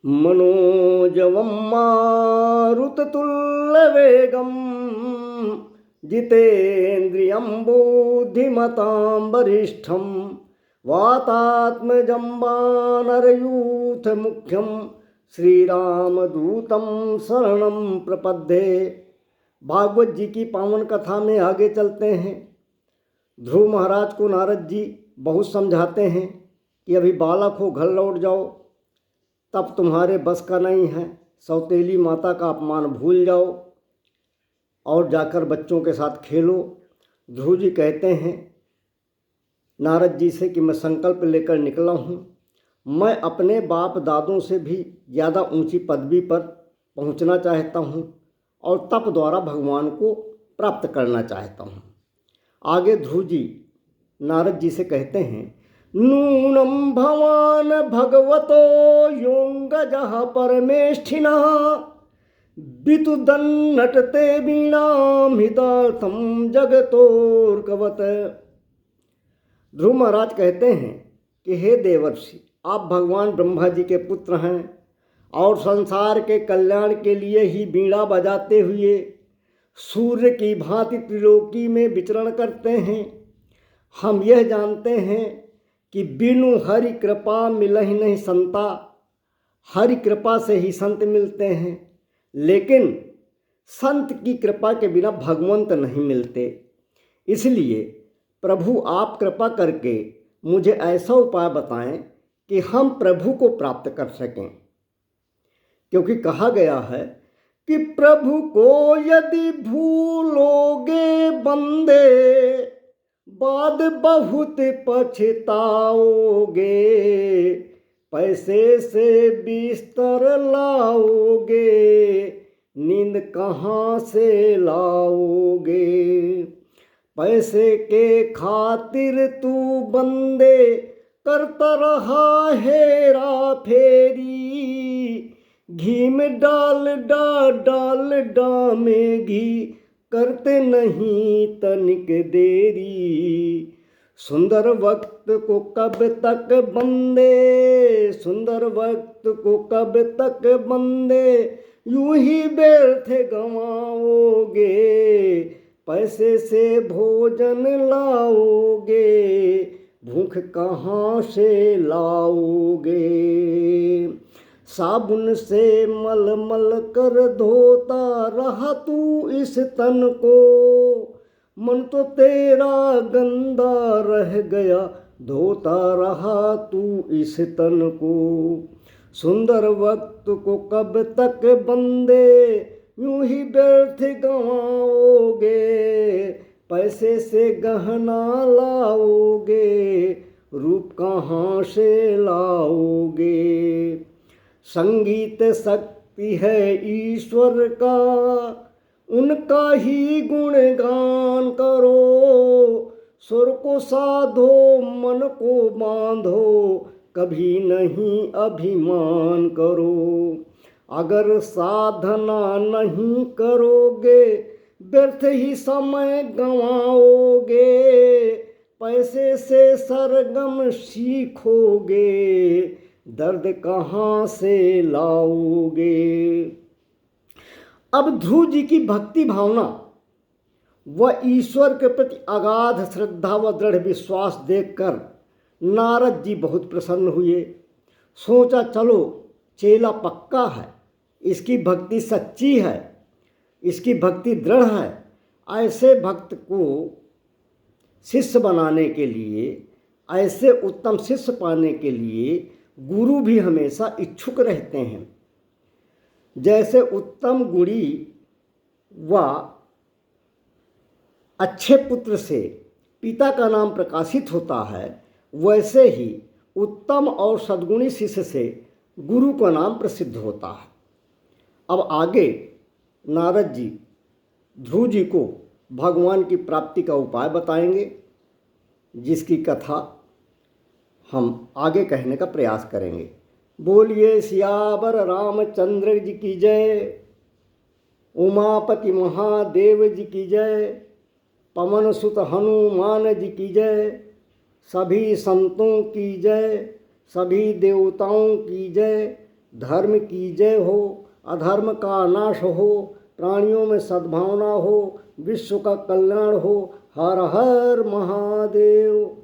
मनोजवं मारुततुल्यवेगं जितेन्द्रियं बुद्धिमतां वरिष्ठं वातात्मजं वानरयूथमुख्यं श्रीरामदूतं शरणं प्रपद्ये। भागवत जी की पावन कथा में आगे चलते हैं। ध्रुव महाराज को नारद जी बहुत समझाते हैं कि अभी बालक हो, घर लौट जाओ, तब तुम्हारे बस का नहीं है। सौतेली माता का अपमान भूल जाओ और जाकर बच्चों के साथ खेलो। ध्रुव जी कहते हैं नारद जी से कि मैं संकल्प लेकर निकला हूँ, मैं अपने बाप दादों से भी ज़्यादा ऊंची पदवी पर पहुँचना चाहता हूँ और तप द्वारा भगवान को प्राप्त करना चाहता हूँ। आगे ध्रुव जी नारद जी से कहते हैं, नूनं भवान भगवतो योऽङ्गजः परमेष्ठिनः वितुदन्नटते वीणां हितार्थं जगतोर्कवत्। ध्रुव महाराज कहते हैं कि हे देवर्षि, आप भगवान ब्रह्मा जी के पुत्र हैं और संसार के कल्याण के लिए ही वीणा बजाते हुए सूर्य की भांति त्रिलोकी में विचरण करते हैं। हम यह जानते हैं कि बिनु हरि कृपा मिलहि नहीं संता, हरि कृपा से ही संत मिलते हैं, लेकिन संत की कृपा के बिना भगवंत नहीं मिलते। इसलिए प्रभु आप कृपा करके मुझे ऐसा उपाय बताएं कि हम प्रभु को प्राप्त कर सकें, क्योंकि कहा गया है कि प्रभु को यदि भूलोगे बंदे बाद बहुत पछताओगे, पैसे से बिस्तर लाओगे नींद कहाँ से लाओगे। पैसे के खातिर तू बंदे करता रहा हेरा फेरी, घी में डाल में घी करते नहीं तनिक देरी। सुंदर वक्त को कब तक बंदे, सुंदर वक्त को कब तक बंदे यूं ही व्यर्थ गंवाओगे, पैसे से भोजन लाओगे भूख कहाँ से लाओगे। साबुन से मल मल कर धोता रहा तू इस तन को, मन तो तेरा गंदा रह गया धोता रहा तू इस तन को। सुंदर वक्त को कब तक बंदे यूं ही व्यर्थ गंवाओगे, पैसे से गहना लाओगे रूप कहाँ से लाओगे। संगीत शक्ति है ईश्वर का, उनका ही गुणगान करो, सुर को साधो मन को बांधो कभी नहीं अभिमान करो। अगर साधना नहीं करोगे व्यर्थ ही समय गंवाओगे, पैसे से सरगम सीखोगे दर्द कहाँ से लाओगे। अब ध्रुव जी की भक्ति भावना व ईश्वर के प्रति अगाध श्रद्धा व दृढ़ विश्वास देखकर नारद जी बहुत प्रसन्न हुए। सोचा चलो चेला पक्का है, इसकी भक्ति सच्ची है, इसकी भक्ति दृढ़ है। ऐसे भक्त को शिष्य बनाने के लिए, ऐसे उत्तम शिष्य पाने के लिए गुरु भी हमेशा इच्छुक रहते हैं। जैसे उत्तम गुणी व अच्छे पुत्र से पिता का नाम प्रकाशित होता है, वैसे ही उत्तम और सद्गुणी शिष्य से गुरु का नाम प्रसिद्ध होता है। अब आगे नारद जी ध्रुव जी को भगवान की प्राप्ति का उपाय बताएंगे, जिसकी कथा हम आगे कहने का प्रयास करेंगे। बोलिए सियावर रामचंद्र जी की जय, उमापति महादेव जी की जय, पवन सुत हनुमान जी की जय, सभी संतों की जय, सभी देवताओं की जय, धर्म की जय हो, अधर्म का नाश हो, प्राणियों में सद्भावना हो, विश्व का कल्याण हो। हर हर महादेव।